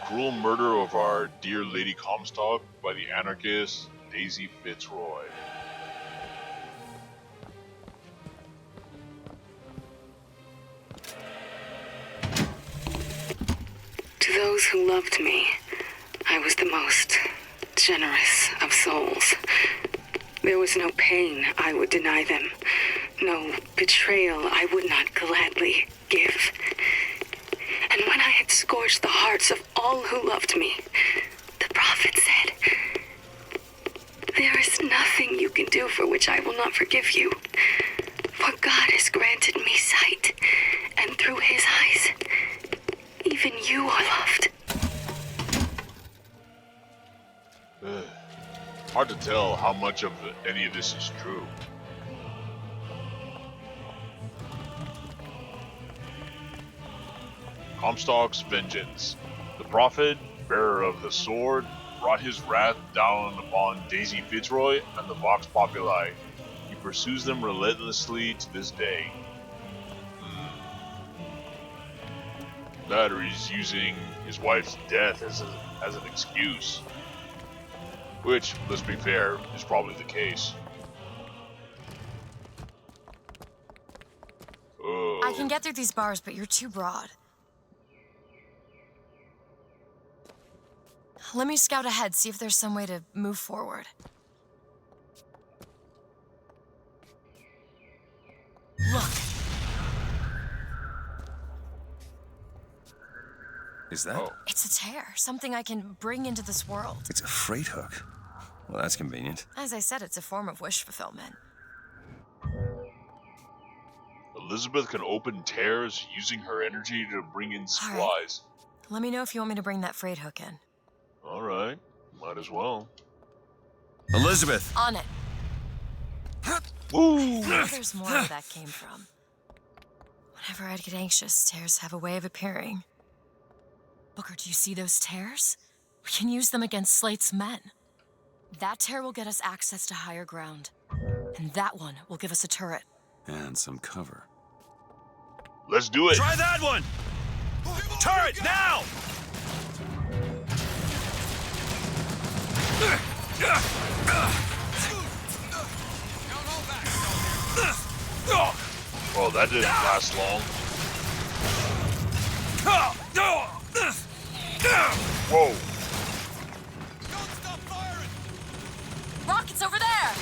Cruel murder of our dear Lady Comstock by the anarchist Daisy Fitzroy. To those who loved me, I was the most generous of souls. There was no pain I would deny them, no betrayal I would not gladly give. And when I had scorched the hearts of all who loved me, the prophet said, "There is nothing you can do for which I will not forgive you. For God has granted me sight, and through his eyes, even you are loved." Hard to tell how much of any of this is true. Comstock's vengeance. The prophet, bearer of the sword, brought his wrath down upon Daisy Fitzroy and the Vox Populi. He pursues them relentlessly to this day. That or he's using his wife's death as an excuse. Which, let's be fair, is probably the case. I can get through these bars, but you're too broad. Let me scout ahead, see if there's some way to move forward. Look. Is that? It's a tear, something I can bring into this world. It's a freight hook. Well, that's convenient. As I said, it's a form of wish fulfillment. Elizabeth can open tears using her energy to bring in supplies. Right. Let me know if you want me to bring that freight hook in. Alright, might as well. Elizabeth! On it. Woo! There's more where that came from. Whenever I'd get anxious, tears have a way of appearing. Booker, do you see those tears? We can use them against Slate's men. That tear will get us access to higher ground. And that one will give us a turret. And some cover. Let's do it! Try that one! Turret, now! Oh, that didn't last long. Whoa! Rockets over there!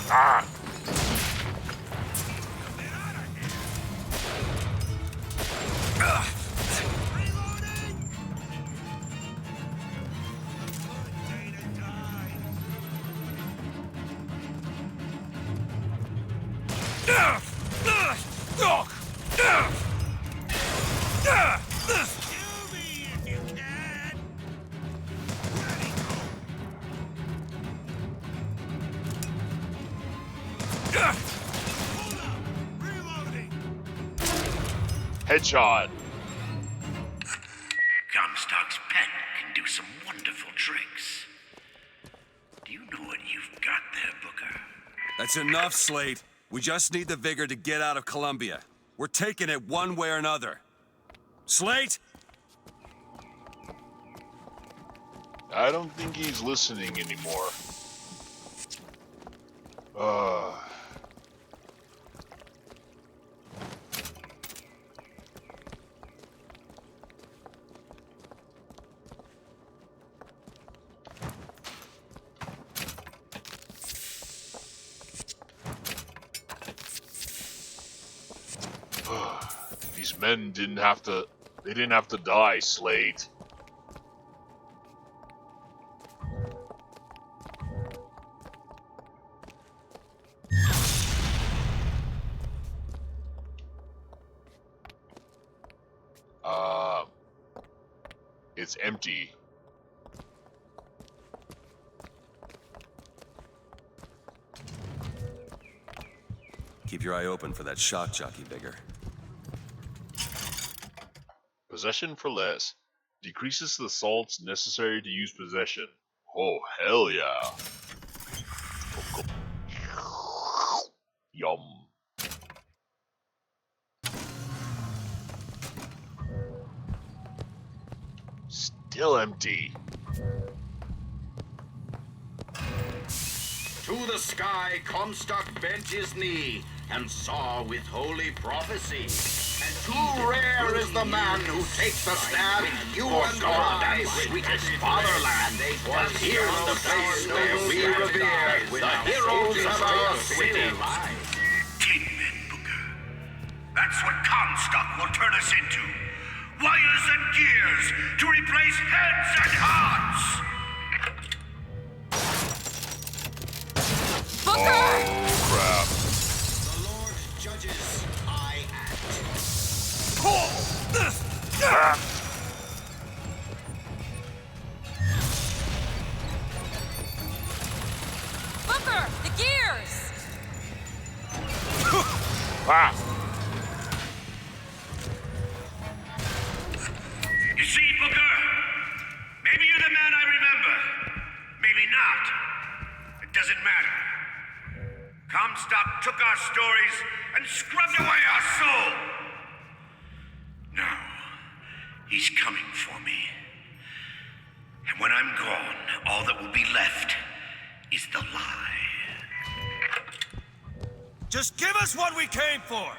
Ah! Headshot. Comstock's pet can do some wonderful tricks. Do you know what you've got there, Booker? That's enough, Slate. We just need the vigor to get out of Columbia. We're taking it one way or another. Slate? I don't think he's listening anymore. These men didn't have to... They didn't have to die, Slate. It's empty. Keep your eye open for that shock jockey, Bigger. Possession for less. Decreases the salts necessary to use possession. Oh, hell yeah. Yum. Still empty. To the sky Comstock bent his knee and saw with holy prophecy. And too rare is the man who takes the stand. You and God, sweetest fatherland. For here's the place where we revere the heroes of our city. 10 men, Booker. That's what Comstock will turn us into. Wires and gears to replace heads and hearts. Booker! Oh, crap. The Lord judges, I act. Booker, the gears! Ah! You see, Booker? Maybe you're the man I remember. Maybe not. It doesn't matter. Comstock took our stories and scrubbed away our soul. Now, he's coming for me. And when I'm gone, all that will be left is the lie. Just give us what we came for!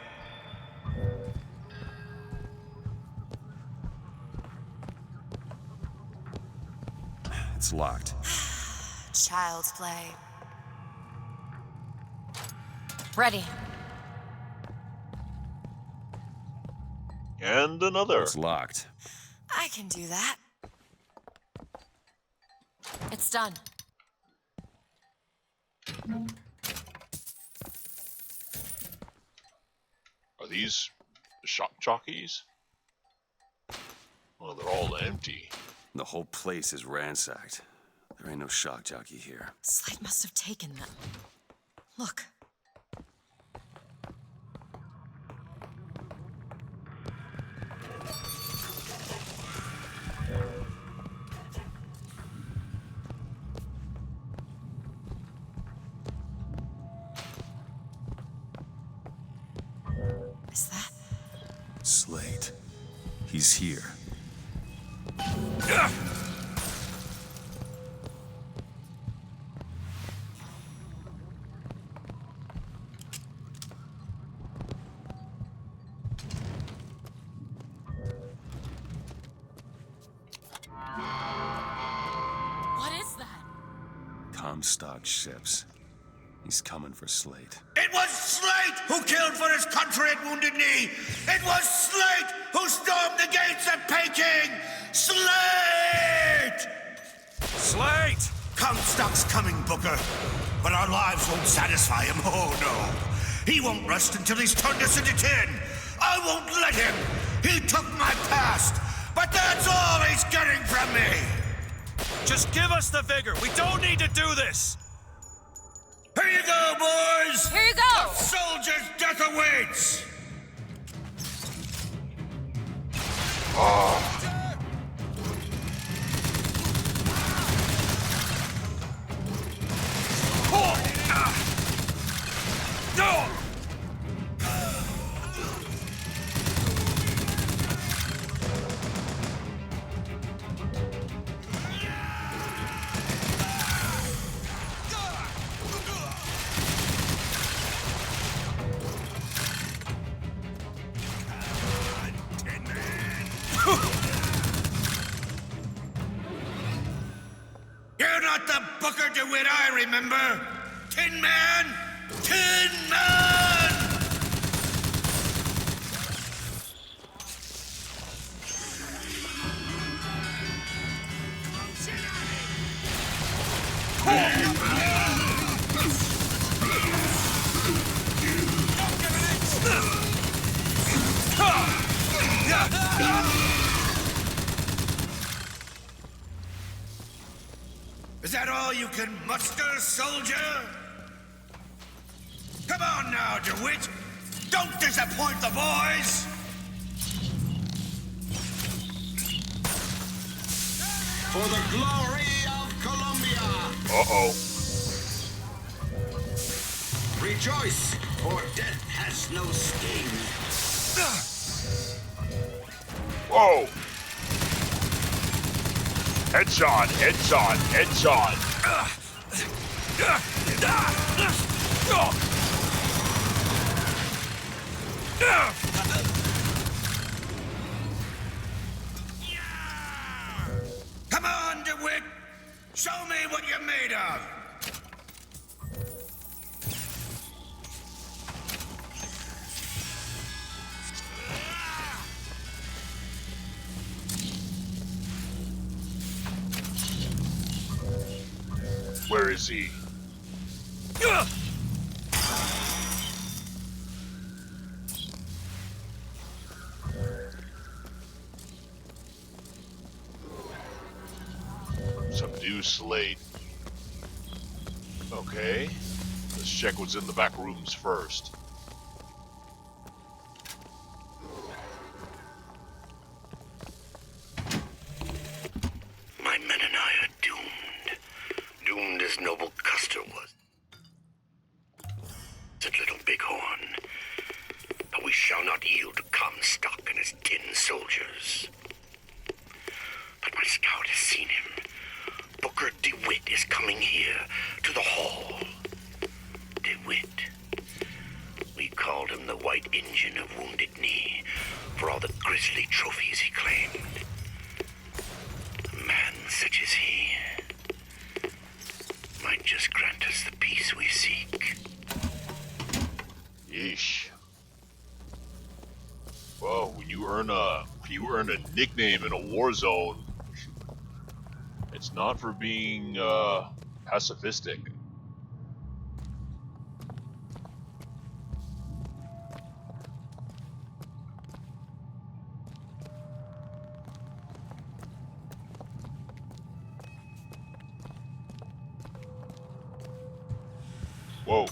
It's locked. Child's play. Ready. And another. It's locked. I can do that. It's done. Are these shock jockeys? Well, they're all empty. The whole place is ransacked. There ain't no shock jockey here. Slate must have taken them. Look. Is that? Slate. He's here. What is that? Comstock ships. He's coming for Slate. It was Slate who killed for his country at Wounded Knee! It was Slate who stormed the gates at Peking! Slate! Slate! Comstock's coming, Booker. But our lives won't satisfy him, oh no. He won't rest until he's turned us into tin. I won't let him. He took my past, but that's all he's getting from me. Just give us the vigor. We don't need to do this. Here you go, boys! Here you go! A soldier's death awaits! Oh. No! You're not the Booker Dewitt I remember! Tin Man! Tin Man! that all you can muster, soldier? Come on now, DeWitt! Don't disappoint the boys! For the glory of Columbia! Uh-oh. Rejoice, for death has no sting. Whoa! Headshot, headshot, headshot. Come on, DeWitt! Show me what you're made of! Where is he? Subdue Slate. Okay. Let's check what's in the back rooms first. My men and I are doomed. Doomed as noble Custer was. Said Little Bighorn. But we shall not yield to Comstock and his 10 soldiers. But my scout has seen him. Booker Dewitt is coming here to the hall. Dewitt. We called him the White Injun of Wounded Knee for all the grisly trophies he claimed. A man such as he might just grant us the peace we seek. Yeesh. Well, when you earn a nickname in a war zone, it's not for being pacifistic. Whoa.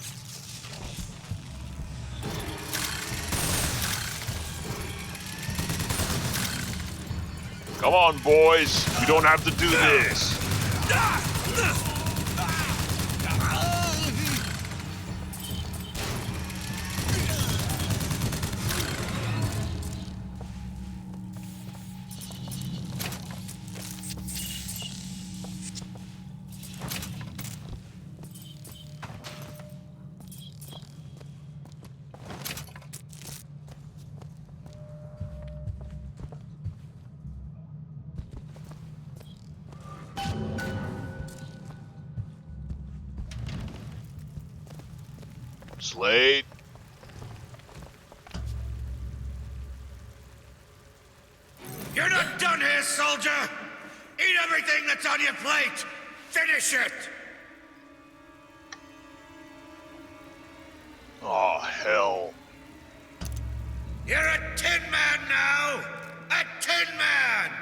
Come on, boys. We don't have to do this. Slade. You're not done here, soldier! Eat everything that's on your plate! Finish it! Oh, hell. You're a tin man now! A tin man!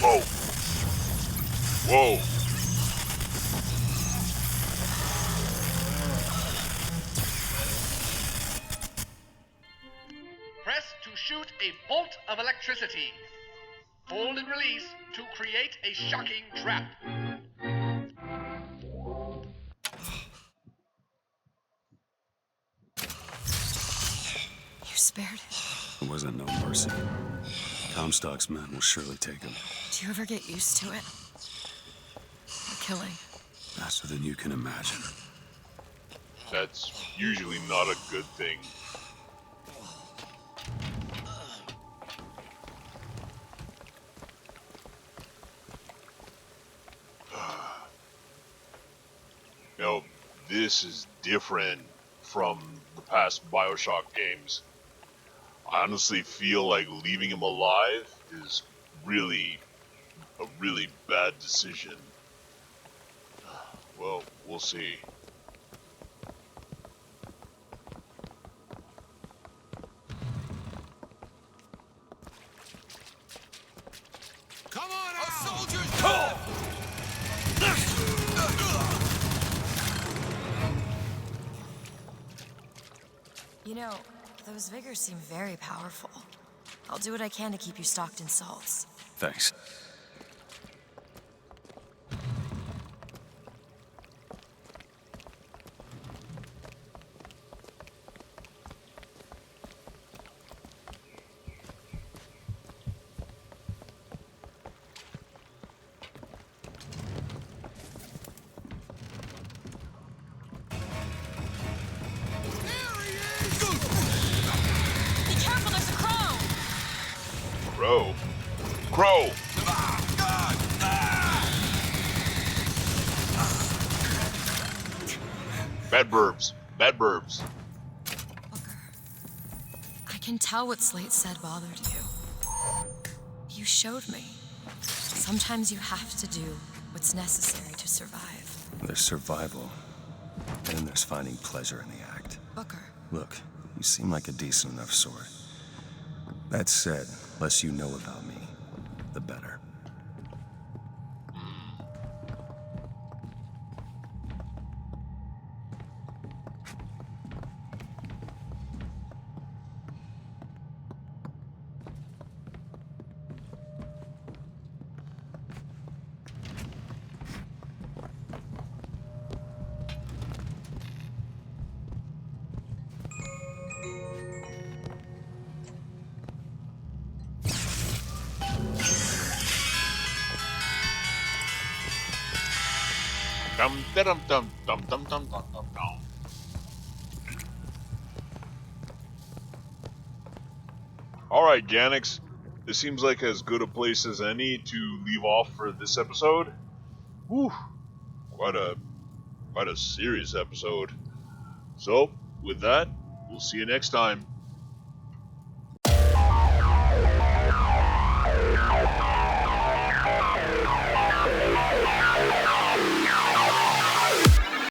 Whoa. Whoa. Press to shoot a bolt of electricity. Hold and release to create a shocking trap. You spared it. There wasn't no mercy. Comstock's men will surely take him. Do you ever get used to it? The killing. Faster than you can imagine. That's usually not a good thing. You know, this is different from the past Bioshock games. I honestly feel like leaving him alive is really a really bad decision. Well, we'll see. Come on out! Soldiers! Go! You know, those vigors seem very powerful. I'll do what I can to keep you stocked in salts. Thanks. Be careful, there's a crow! Crow? Crow! Bad burbs. Bad burbs. I can tell what Slate said bothered you. You showed me. Sometimes you have to do what's necessary to survive. There's survival, and there's finding pleasure in the act. Booker. Look, you seem like a decent enough sort. That said, less you know about me, the better. Dum dum dum dum dum dum dum dum dum. Alright, Ganics. This seems like as good a place as any to leave off for this episode. Whew. Quite a serious episode. So, with that, we'll see you next time.